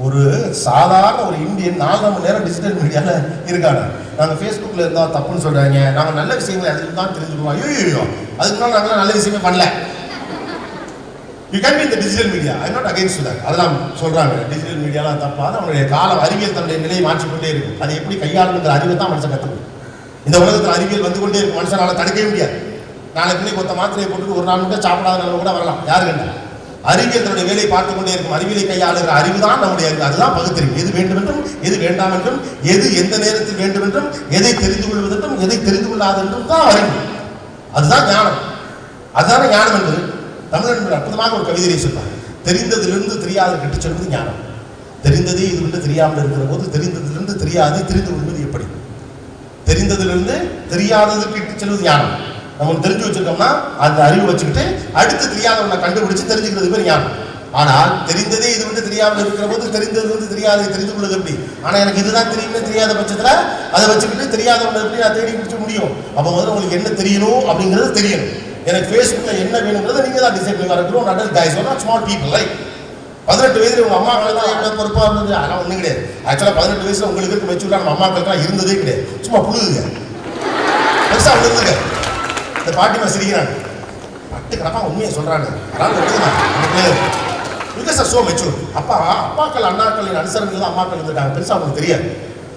ஒரு சாதாரண ஒரு இந்தியன் 4 மணி நேரம் டிஜிட்டல் மீடியாவில் இருக்காங்க. நாங்கள் ஃபேஸ்புக்கில் இருந்தால் தப்புன்னு சொல்கிறாங்க, நாங்கள் நல்ல விஷயங்களை அதுக்கு தான் தெரிஞ்சுக்குவோம். ஐயோ அதுக்கு முன்னாடி நாங்களாம் நல்ல விஷயமே பண்ணல. யூ கேன் பி இந்த digital media, I not against that. அதெல்லாம் சொல்கிறாங்க டிஜிட்டல் மீடியாலாம் தப்பாக அவனுடைய காலம் அறிவியல் தன்னுடைய நிலையை மாற்றிக்கொண்டே இருக்கும். அதை எப்படி கையாளுங்கிற அறிவை தான் மனுஷன் கற்றுக்கணும். இந்த உலகத்தில் அறிவியல் வந்து கொண்டே இருக்கும், மனுஷனால் தடுக்கவே முடியாது. நாளைக்கு கொத்த மாத்திரையை போட்டு ஒரு நாள் மட்டும் சாப்பிடாத நிலைமை கூட வரலாம், யாரு கண்டா. அறிவியல் தன்னுடைய வேலையை பார்த்து கொண்டே இருக்கும். அறிவியலை கையாளுகிற அறிவு தான் நம்முடைய அறிவு. அதுதான் பகுத்தறிவு. எது வேண்டும் என்றும் எது வேண்டாம் என்றும், எது எந்த நேரத்தில் வேண்டும் என்றும், எதை தெரிந்து கொள்வதென்றும் எதை தெரிந்து கொள்ளாது என்றும் தான் அறிவு. அதுதான் ஞானம். அதுதானே ஞானம் என்பது. தமிழன் அற்புதமாக ஒரு கவிதையை சொல்வார். தெரிந்ததிலிருந்து தெரியாத கெட்டுச் செல்வது ஞானம். தெரிந்ததே இது வந்து தெரியாமல் இருக்கிற போது தெரிந்ததிலிருந்து தெரியாது தெரிந்து கொள்வது எப்படி? தெரிந்ததிலிருந்து தெரியாததுக்கு இட்டு செல்வது ஞானம். நமக்கு தெரிஞ்சு வச்சிருக்கோம்னா அந்த அறிவு வச்சுக்கிட்டு அடுத்து தெரியாதவனை கண்டுபிடிச்சு தெரிஞ்சுக்கிறது பேர் ஞானம். ஆனால் தெரிந்ததே இது வந்து தெரியாமல் இருக்கிற போது தெரிந்தது வந்து தெரியாத தெரிந்து கொள்வது எப்படி? ஆனா எனக்கு இதுதான் தெரியுமே தெரியாத பட்சத்துல அதை வச்சுக்கிட்டு தெரியாதவனை எப்படி நான் தேடி பிடிச்ச முடியும்? அப்ப முதல்ல உங்களுக்கு என்ன தெரியணும் அப்படிங்கிறது தெரியணும். எனக்கு ஃபேஸ்புக்ல என்ன வேணுங்கிறத நீங்க தான் டிசைட் பண்ணி வரணும். Adult guys are not small people. Right? 18 வயசுல உங்க அம்மா தான் எவ்வளவு பொறுப்பா இருந்தது அதெல்லாம் ஒண்ணும் கிடையாது. ஆக்சுவலா 18 வயசுல உங்களுக்கு இருக்க மெச்சூர்டா நம்ம அம்மாக்களுக்கு இருந்ததே கிடையாது. சும்மா புழுகுங்க, பெருசா விழுந்துங்க. இந்த பாட்டிமா சிரிக்கிறாங்க, பட்டு கிடப்பா உண்மையை சொல்றாங்க. அப்பாக்கள் அண்ணாக்களின் அனுசரணையில் தான் அம்மாக்கள் இருந்திருக்காங்க, பெருசா உங்களுக்கு தெரியாது.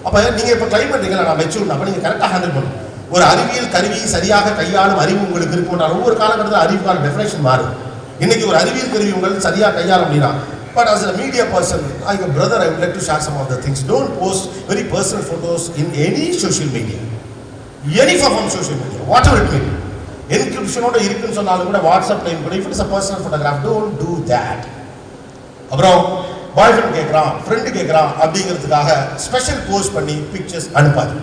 அப்ப நீங்க இப்ப ட்ரை பண்றீங்களா நான் மெச்சூர், அப்ப நீங்க கரெக்டா ஹேண்டில் பண்ணணும். ஒரு அறிவியல் கருவியை சரியாக கையாளும் அறிவு உங்களுக்கு இருக்கும். ஒவ்வொரு காலகட்டத்தில் அறிவுக்கான டெஃபினேஷன் மாறும். இன்னைக்கு ஒரு அறிவியல் கருவி உங்களுக்கு சரியா கையாள முடியுமா? But as a media person, like a brother, I would like to share some of the things. Don't post very personal photos in any social media, any form of social media, whatever it may be. Encryption இருக்குன்னு சொன்னாலும் கூட WhatsApp line கூட if it is a personal photograph, don't do that. அப்புறம் பாய் friend கேட்குறான், friend கேட்குறான் அப்படிங்கிறதுக்காக special post பண்ணி pictures அனுப்பாது.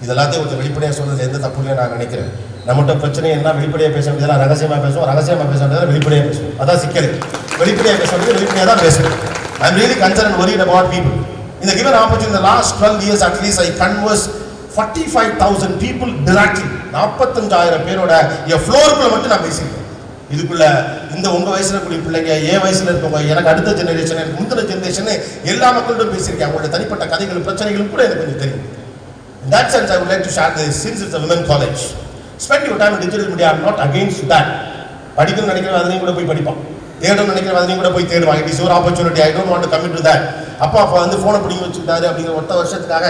இதெல்லாத்தையும் கொஞ்சம் வெளிப்படையாக சொல்றது எந்த தப்பு இல்லைன்னு நான் நினைக்கிறேன். நம்மகிட்ட பிரச்சனை என்ன வெளிப்படையாக பேச வேண்டியதெல்லாம் ரகசியமாக பேசுவோம், ரகசியமாக பேச வேண்டியதெல்லாம் வெளிப்படையாக பேசுவோம். அதான் சிக்கல். வெளிப்படையாக பேச வேண்டியது வெளிப்படையாக தான் பேசுவோம். I am really concern and worried about people. இந்த கிவன் ஆப்பர்ச்சுனிட்டி இந்த last 12 years at least I converse 45,000 people directly. 45,000 பேரோட என் ஃப்ளோருக்குள்ள மட்டும் நான் பேசியிருக்கேன். இதுக்குள்ள இந்த உங்க வயசுல கூடிய பிள்ளைங்க, என் வயசுல இருக்கவங்க, எனக்கு அடுத்த ஜெனரேஷன், எனக்கு முந்தின ஜெனரேஷன், எல்லா மக்களோடும் பேசியிருக்கேன். அவங்களோட தனிப்பட்ட கதைகளும் பிரச்சனைகளும் கூட எனக்கு கொஞ்சம் தெரியும். In that sense, I would like to share this since it's a women college. Spend your time in digital media. I am not against that. படிக்கணும்னு நினைக்கிறவங்க அதையும் கூட போய் படிப்பான், தேடணும்னு நினைக்கிறவங்க அதையும் கூட போய் தேடுவாங்க. It is your opportunity. I don't want to commit to that. அப்பா வந்து போனை பிடிங்கி வச்சுக்கிட்டாரு அப்படிங்கிற ஒத்த வருஷத்துக்காக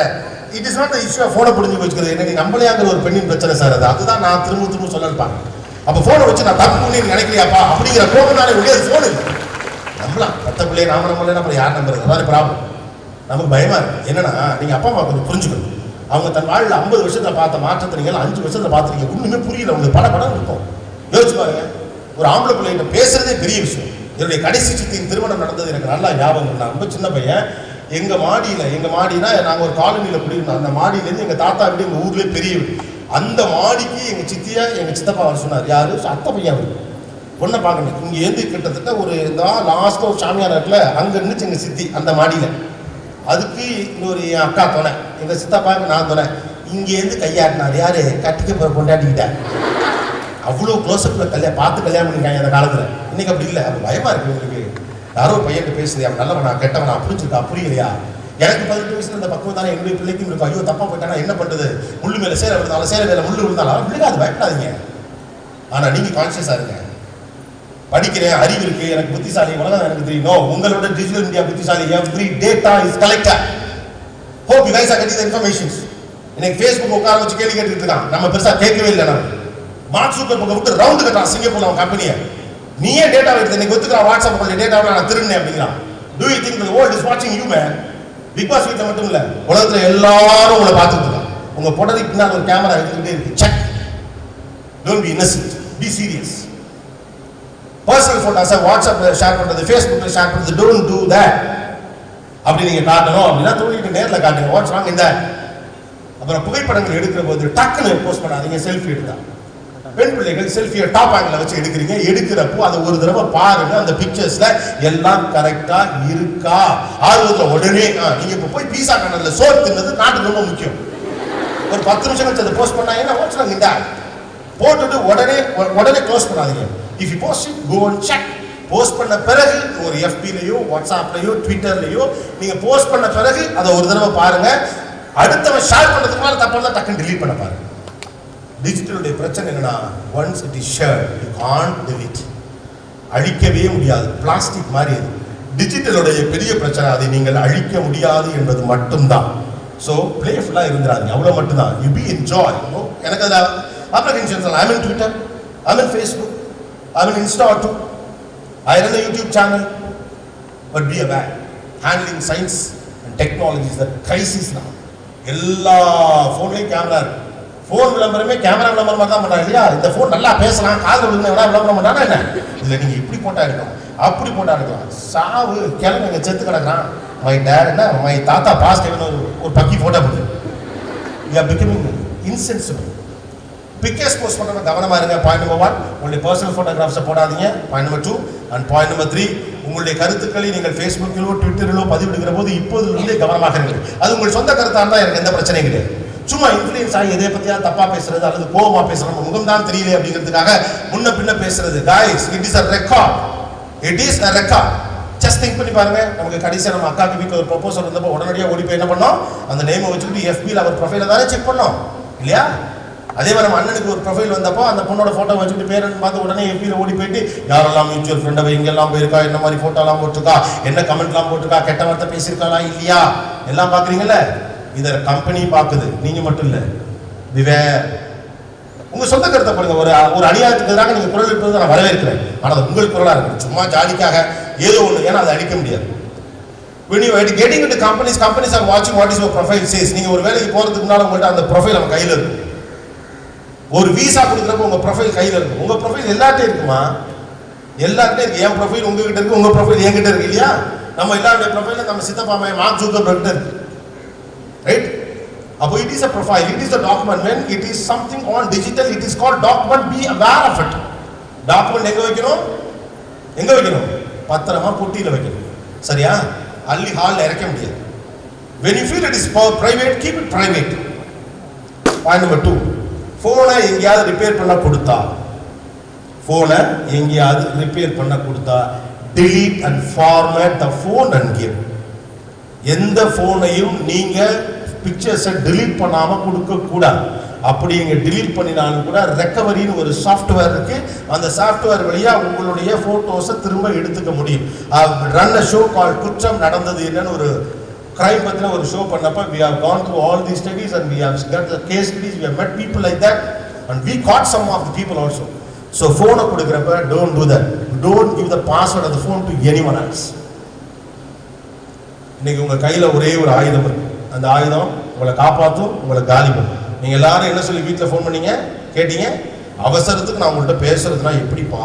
it is not the issue. போனை பிடிங்கி வச்சுக்கிறது என்ன, நீ நம்மளையாங்கிற ஒரு பெண்ணின் பிரச்சனை சார். அதுதான் நான் திரும்ப சொல்லப்பாங்க. அப்போ போனை வச்சு நான் தப்பு பண்ணி நினைக்கலையாப்பா அப்படிங்கிற கோபம் தானே உடைய போன் இல்லை. நம்பலாம் மற்ற பிள்ளைய நாம நம்மளே நம்ம யார் நம்புறது? அதாவது ப்ராப்ளம். நமக்கு பயமா இருக்கு. என்னன்னா நீங்க அப்பா அம்மா கொஞ்சம் புரிஞ்சுக்கணும். அவங்க தன் வாழ்ல 50 வருஷத்துல பார்த்த மாற்றத்தை நீங்க 5 வருஷத்துல பார்த்துருக்கீங்க. ஒண்ணுமே புரியல. உங்களுக்கு பல படம் இருக்கும். யோசிச்சு பாருங்க. ஒரு ஆம்பளை பிள்ளைகிட்ட பேசுறதே பெரிய விஷயம். என்னுடைய கடைசி சித்தியின் திருமணம் நடந்தது எனக்கு நல்லா ஞாபகம். நான் ரொம்ப சின்ன பையன். எங்க மாடினா நாங்க ஒரு காலனியில குடியிருந்தோம். அந்த மாடியிலேருந்து எங்க தாத்தா வீடு எங்க ஊர்லயே பெரிய வீடு. அந்த மாடிக்கு எங்க சித்தியா எங்க சித்தப்பா அவர் சொன்னார். யாரு? அத்தை பையன் அவரு. பொண்ணை பார்க்கணும். இங்க ஏந்து கிட்டத்தட்ட ஒரு லாஸ்ட் ஒரு சாமியார் இருக்குல்ல, அங்க இருந்துச்சு எங்க சித்தி அந்த மாடியில. அதுக்கு இன்னொரு என் அக்கா துணை, எங்க சித்தப்பாவுக்கு நான் துணை. இங்கேருந்து கையாட்டினார். யாரு? கட்டிக்க கொண்டாடிக்கிட்டேன். அவ்வளோ க்ளோஸ்அப்ல பார்த்து கல்யாணம் பண்ணிருக்காங்க அந்த காலத்துல. இன்னைக்கு அப்படி இல்லை. அப்போ பயமா இருக்கு உங்களுக்கு. யாரோ பையன் பேசுது, அவன் நல்லவனா கெட்டவனா புரிஞ்சுருக்கா புரியலையா? எனக்கு 18 வயசுல இந்த பக்குவம் தானே என்னுடைய பிள்ளைக்கும் இருக்கும். ஐயோ தப்பா போயிட்டானா என்ன பண்றது? முள்ளு மேல சேர விழுந்தாலும் சேர மேல முள்ளு விழுந்தாலும் விழுகாது, பயப்படாதீங்க. ஆனா நீங்க கான்சியஸா இருங்க. படிக்கிறேன், அறிவு இருக்கு, எனக்கு புத்திசாலி, உலகம் எனக்கு தெரியும். உங்களோட டிஜிட்டல் மீடியா புத்திசாலி. Every data is collected. Hope you guys are getting the informations. இன்னைக்கு ஃபேஸ்புக் உட்கார வச்சு கேள்வி கேட்டுட்டு இருக்கான். நம்ம பெருசா கேட்கவே இல்லை. நம்ம மார்க் ஜூக்கர்பர்க் விட்டு ரவுண்ட் கட்டான் சிங்கப்பூர்ல அவன் கம்பெனியை. நீயே டேட்டா எடுத்து இன்னைக்கு ஒத்துக்கிறான். வாட்ஸ்அப் உள்ள டேட்டாவை நான் திருடுனேன் அப்படிங்கிறான். Do you think the world is watching you, man? Bigg Boss வீட்டில் மட்டும் இல்ல, உலகத்துல எல்லாரும் உங்களை பார்த்துட்டு இருக்காங்க. உங்க போட்டதுக்கு பின்னால் ஒரு கேமரா எடுத்துக்கிட்டே இருக்கு. Check. Don't be innocent. Be serious. Personal போட்டோஸை வாட்ஸ்அப்ல ஷேர் பண்றது, ஃபேஸ்புக்ல ஷேர் பண்றது, டோன்ட் டூ தட். அப்படி நீங்க காட்டணும் அப்படின்னா தோழிட்டு நேரில் காட்டுங்க. What's wrong in that? அப்புறம் புகைப்படங்கள் எடுக்கிற போது டக்குன்னு போஸ்ட் பண்ணாதீங்க. செல்ஃபி எடுத்தா பெண் பிள்ளைகள் செல்ஃபியை டாப் ஆங்கிள் வச்சு எடுக்கிறீங்க. எடுக்கிறப்போ அதை ஒரு தடவை பாருங்க. அந்த பிக்சர்ஸ்ல எல்லாம் கரெக்டா இருக்கா? ஆர்வத்தில் உடனே நீங்க இப்போ போய் பீஸா கண்ணல சோறு தின்னது நாட்டுக்கு ரொம்ப முக்கியம். ஒரு 10 நிமிஷம் கழிச்சு அதை போஸ்ட் பண்ணாங்கன்னா வாட்ஸ் ராங் இன் தட்? போட்டுட்டு உடனே க்ளோஸ் பண்ணாதீங்க. If you post it, go and check. Post பண்ண பிறகு ஒரு FB-லயோ வாட்ஸ்அப்லயோ ட்விட்டர்லயோ நீங்க போஸ்ட் பண்ண பிறகு அதை ஒரு தடவை பாருங்க. அடுத்தவன் ஷேர் பண்றதுக்கு மேல தப்பு இருந்தா டக்குன்னு delete பண்ண பாருங்க. டிஜிட்டலுடைய பிரச்சனை என்னன்னா, once it is shared you can't delete. அழிக்கவே முடியாது. பிளாஸ்டிக் மாதிரி அது. டிஜிட்டலுடைய பெரிய பிரச்சனை அதை நீங்கள் அழிக்க முடியாது என்பது மட்டும்தான். ஸோ பிளேஃபுல்லா இருந்துறாங்க, அவ்வளோ மட்டும்தான். You be enjoy. எனக்கு அதில் applications I mean Twitter, I mean Facebook, I mean Insta too, I run YouTube channel. But be aware, handling science and technology is the crisis. நான் எல்லா ஃபோன்லையும் கேமரா இருக்கு. ஃபோன் விளம்பரமே கேமரா விளம்பரமா தான் பண்றாங்க இல்லையா? இந்த ஃபோன் நல்லா பேசலாம், காதில் விழுந்து விளம்பரம் பண்ணானா என்ன? இதில் நீங்கள் இப்படி போட்டா இருக்கலாம், அப்படி போட்டா இருக்கலாம். சாவு கிளம்புங்க, செத்து கிடக்குறான். மை டேட் என்ன, மை தாத்தா பாஸ்ட் ஒரு பக்கி போட்டோ போடுது. You are becoming insensible. Pictures post பண்ணுற கவனமா இருங்க. பாயிண்ட் நம்பர் 1, உங்களுடைய பர்சனல் ஃபோட்டோகிராஃப்ஸை போடாதீங்க. Point number 2 and point number 3, உங்களுடைய கருத்துக்களை நீங்கள் ஃபேஸ்புக்கிலோ ட்விட்டரிலோ பதிவிடுகிற போது இப்போதிலிருந்தே கவனமாக இருங்கள். அது உங்கள் சொந்த கருத்தாக இருந்தால் எனக்கு எந்த பிரச்சனையும் கிடையாது. சும்மா இன்ஃப்ளூயன்ஸ் ஆகி எதை பத்தியா தப்பா பேசுறது அல்லது கோபமா பேசுறது, முகம் தான் தெரியல அப்படிங்கிறதுக்காக முன்ன பின்ன பேசுறது. guys, it is a record. It is a record. just think பண்ணி பாருங்க. நமக்கு கடைசியா நம்ம அக்காக்கு வீட்டுல ஒரு ப்ரொபோசல் வந்தப்போ உடனடியாக ஓடி போய் என்ன பண்ணோம், அந்த நேமை வச்சுக்கிட்டு FB-ல அவர் ப்ரொஃபைல தானே செக் பண்ணோம் இல்லையா? அதே மாதிரி நம்ம அண்ணனுக்கு ஒரு ப்ரொஃபைல் வந்தப்போ அந்த பொண்ணோட போட்டோ வச்சுட்டு பேரன் பார்த்து உடனே FB-ல ஓடி போயிட்டு யாரெல்லாம் மியூச்சுவல் ஃப்ரெண்டை இங்கெல்லாம் போயிருக்கா, என்ன மாதிரி போட்டோலாம் போட்டிருக்கா, என்ன கமெண்ட்லாம் போட்டிருக்கா, கெட்ட வார்த்தை பேசியிருக்காளா இல்லையா, எல்லாம் பாக்குறீங்கல்ல. இதை கம்பெனி பார்க்குது, நீங்க மட்டும் இல்ல. விவேர், உங்க சொந்த கருத்தை பண்ணுங்க. ஒரு அநியாயத்துக்கு எதிராக நீங்க குரல் எடுப்பதை நான் வரவேற்கிறேன். ஆனால் உங்கள் குரலா இருக்கு, சும்மா ஜாலிக்காக ஏதோ ஒண்ணு, ஏன்னா அதை அடிக்க முடியாது. when you are getting into companies are watching what is your profile says. நீங்க ஒரு வேலைக்கு போறதுக்கு முன்னால உங்கள்ட்ட அந்த ப்ரொஃபைல் நம்ம கையில இருக்கும். ஒரு விசா கொடுக்குறப்ப உங்க ப்ரொஃபைல் கையில இருக்கும். உங்க ப்ரொஃபைல் எல்லார்ட்டையும் இருக்குமா? எல்லார்ட்டையும் இருக்கு. என் ப்ரொஃபைல் உங்ககிட்ட இருக்கு, உங்க ப்ரொஃபைல் என்கிட்ட இருக்கு இல்லையா? நம்ம எல்லாருடைய ப்ரொஃபைல நம்ம சித்தப்பா மார்க் ஜூக்கர்பர்க் இருக்கு. right? அப்போ it is a profile, it is a document. when it is something on digital, it is called document. be aware of it. document எங்க வைக்கணும்? பத்திரமா பொட்டியில வைக்கணும். சரியா? அள்ளி ஹால்ல இறக்க முடியாது. when you feel it is private, keep it private. point number 2, போனை எங்கேயாவது ரிப்பேர் பண்ண கொடுத்தா delete and format the phone and give. எந்த போனையும் நீங்க பிக்சர்ஸை delete பண்ணாம கொடுக்க கூடாது. அப்படி நீங்க delete பண்ணினாலும் கூட ரெக்கவரின்னு ஒரு சாஃப்ட்வேர் இருக்கு. அந்த சாஃப்ட்வேர் வழியா உங்களுடைய போட்டோஸை திரும்ப எடுத்துக்க முடியும். run a show called குற்றம் நடந்தது என்னன்னு ஒரு crime பத்தின ஒரு ஷோ பண்ணப்ப we have gone through all these studies and we have got the case studies. We have met people like that and we caught some of the people also. So phone கொடுக்கறப்ப don't do that. Don't give the password of the phone to anyone else. இன்னைக்கு உங்க கையில ஒரே ஒரு ஆயுதம் இருக்கு. அந்த ஆயுதம் உங்களை காப்பாற்றும், உங்களை காலி பண்ணும். நீங்க எல்லாரும் என்ன சொல்லி வீட்டில் ஃபோன் பண்ணீங்க, கேட்டீங்க? அவசரத்துக்கு நான் உங்கள்கிட்ட பேசுறதுனா எப்படிப்பா,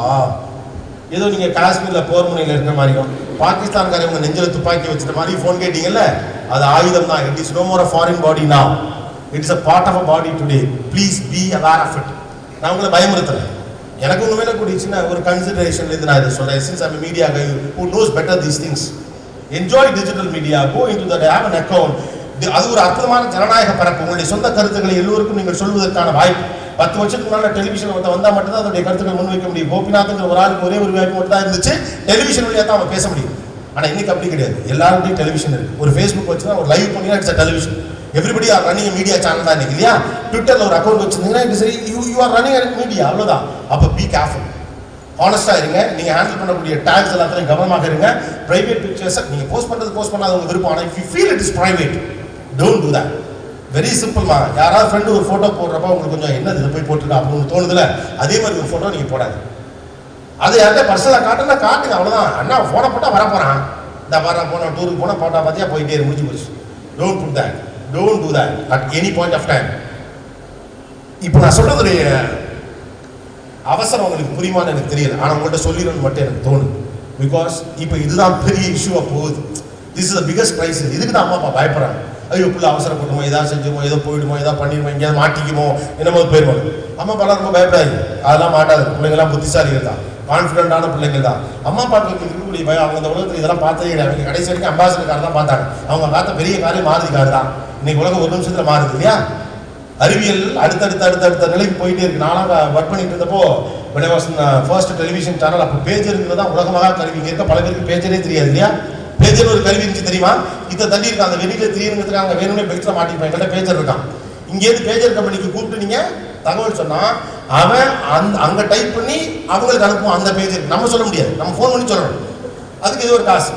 ஏதோ நீங்க காஷ்மீர்ல போர் முனையில் இருக்கிற மாதிரியும் பாகிஸ்தான்காரங்க நெஞ்சில துப்பாக்கி வச்சுட்ட மாதிரி ஃபோன் கேட்டீங்கல்ல, அது ஆயுதம் தான். It is no more a foreign body now. It is a part of a body today. Please be aware of it. நான் உங்களை பயமுறுத்தல. எனக்கு உங்க மேல கூடிய சின்ன ஒரு கன்சிடரேஷன்ல இருந்து நான் இதை சொல்றேன். since I'm a media guy who knows better these things. Enjoy digital media. Go into that. Have an account. அது ஒரு அற்புதமான ஜனநாயக பரப்பு. உங்களுடைய சொந்த கருத்துக்களை எல்லோருக்கும் நீங்கள் சொல்வதற்கான வாய்ப்பு. 10 வருஷத்துக்கு முன்னால டெலிவிஷன் வந்தா மட்டும் தான் அதோடைய கருத்துக்களை முன்வைக்க முடியும். கோபிநாத்ங்கிற ஒரு ஆளுக்கு ஒரே ஒரு வாய்ப்பு மட்டும் தான் இருந்துச்சு. டெலிவிஷன் வழியா தான் அவன் பேச முடியும். ஆனா இன்னைக்கு அப்படி கிடையாது. எல்லாருடைய டெலிவிஷன் இருக்கு. ஒரு Facebook வச்சுனா ஒரு லைவ் பண்ணினா it's a television. Everybody are running a media channel தான் இன்னைக்கு இல்லையா? ட்விட்டர்ல ஒரு அக்கவுண்ட் வச்சிருந்தீங்கன்னா it is you are running a media. அவ்வளவுதான். அப்ப be careful. ஹானஸ்டா இருங்க. நீங்க ஹேண்டில் பண்ணக்கூடிய டாக்ஸ் எல்லாத்தையும் கவனமாக இருங்க. பிரைவேட் பிக்சர்ஸ் நீங்க போஸ்ட் பண்ணாத உங்க விருப்பம். ஆனா if you feel it is private, don't do that. Very சிம்பிள்மா. யாராவது ஃப்ரெண்டு ஒரு ஃபோட்டோ போடுறப்ப உங்களுக்கு கொஞ்சம் என்னது இதை போய் போட்டுருக்கா அப்படின்னு தோணுதுல, அதே மாதிரி ஒரு ஃபோட்டோ நீங்கள் போடாது. அது யார்கிட்ட பர்சனலாக காட்டுங்க, அவ்வளோதான். அண்ணா ஃபோனை போட்டால் வரப்போகிறான், இந்த வர போனோம் டூருக்கு போனால் போட்டா பார்த்தியா போயிட்டே முடிஞ்சு போச்சு. Don't put that, don't do that at any point of time. இப்போ நான் சொல்றதுடைய அவசரம் உங்களுக்கு புரியுமான்னு எனக்கு தெரியல, ஆனால் உங்கள்கிட்ட சொல்லிடணும்னு மட்டும் எனக்கு தோணுது. பிகாஸ் இப்போ இதுதான் பெரிய இஷ்யூவாக போகுது. This is the biggest crisis. இதுக்கு தான் அம்மா அப்பா பயப்படுறாங்க. ஐயோ பிள்ளை அவசரப்பட்டுமோ, ஏதாவது செஞ்சுமோ, ஏதோ போயிடுமோ, ஏதாவது பண்ணிடுமோ, எங்கேயாவது மாட்டிக்குமோ, என்னமோ போயிடுவாங்க. அம்மா அப்பாலாம் ரொம்ப பயப்படாது. அதெல்லாம் மாட்டாது. பிள்ளைங்களாம் புத்திசாலிகள் தான், கான்ஃபிடென்டான பிள்ளைங்கள் தான். அம்மா அப்பாக்களுக்கு இருக்கக்கூடிய பயம் அவங்க இந்த உலகத்தில் இதெல்லாம் பார்த்ததே கிடையாது. கடைசி வரைக்கும் அம்பாசிடர் கார் தான் பார்த்தாங்க. அவங்க பார்த்த பெரிய காரியம் மாருதி கார் தான். இன்னைக்கு உலகம் ஒரு நிமிஷத்தில் மாறுது இல்லையா? அறிவியல் அடுத்தடுத்த நிலைக்கு போயிட்டே இருக்கு. நானாக ஒர்க் பண்ணிட்டு இருந்தப்போ when I was in first television channel, அப்போ பேஜருங்கிறது தான் உலகமாக கருவி. இங்கே இருக்க பல பேருக்கு பேஜரே தெரியாது இல்லையா? பேஜர் ஒரு கருவி இருந்துச்சு தெரியுமா? இதை தள்ளி இருக்காங்க, அந்த வெளியில தெரியுங்கிறதுக்கு அங்கே வேணும்னே பெல்ட்ல மாட்டிப்பாங்க. எங்கள்கிட்ட பேஜர் இருக்கான். இங்கேருந்து பேஜர் கம்பெனிக்கு கூப்பிட்டு நீங்க தகவல் சொன்னா அவன் அங்க டைப் பண்ணி அவங்களுக்கு அனுப்புவோம். அந்த பேஜர் நம்ம சொல்ல முடியாது, நம்ம ஃபோன் பண்ணி சொல்லணும். அதுக்கு இது ஒரு காசு.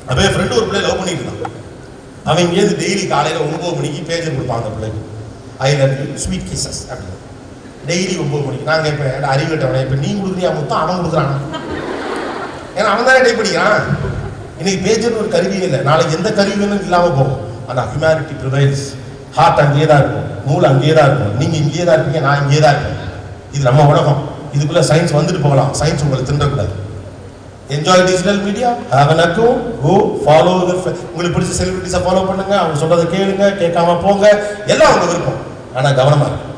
அப்போ என் ஃப்ரெண்டு ஒரு பிள்ளை லவ் பண்ணிட்டு இருந்தான். அவன் இங்கேருந்து டெய்லி காலையில் 9 மணிக்கு பேஜர் கொடுப்பான் அந்த பிள்ளைக்கு. I love you sweet kisses அப்படின்னு டெய்லி 9 மணிக்கு. நான் கேட்பேன், அறிவிட்டவனே, இப்போ நீ கொடுக்குறியா மொத்தம் அவன் கொடுக்குறான்? ஏன்னா அவன் தானே டைப் படிக்கிறான். இன்னைக்கு பேஜர்னு ஒரு கருவியே இல்லை. நாளைக்கு எந்த கருவி வேணும் இல்லாமல் போகும். ஆனால் ஹியூமனிட்டி ப்ரிவைல்ஸ். ஹார்ட் அங்கேயே தான் இருக்கும், மூளை அங்கேயே தான் இருக்கும். நீங்கள் இங்கேயே தான் இருப்பீங்க, நான் இங்கேயே தான் இருப்பேன். இது நம்ம உலகம். இதுக்குள்ளே சயின்ஸ் வந்துட்டு போகலாம். சயின்ஸ் உங்களை திண்டக்கூடாது. Enjoy digital media, have an account, go follow உங்களுக்கு பிடிச்ச செலிபிரிட்டிஸை ஃபாலோ பண்ணுங்க, அவங்க சொல்றதை கேளுங்க, கேட்காம போங்க, எல்லாம் அவங்க விருப்பம். ஆனால் கவனமாக இருக்கு.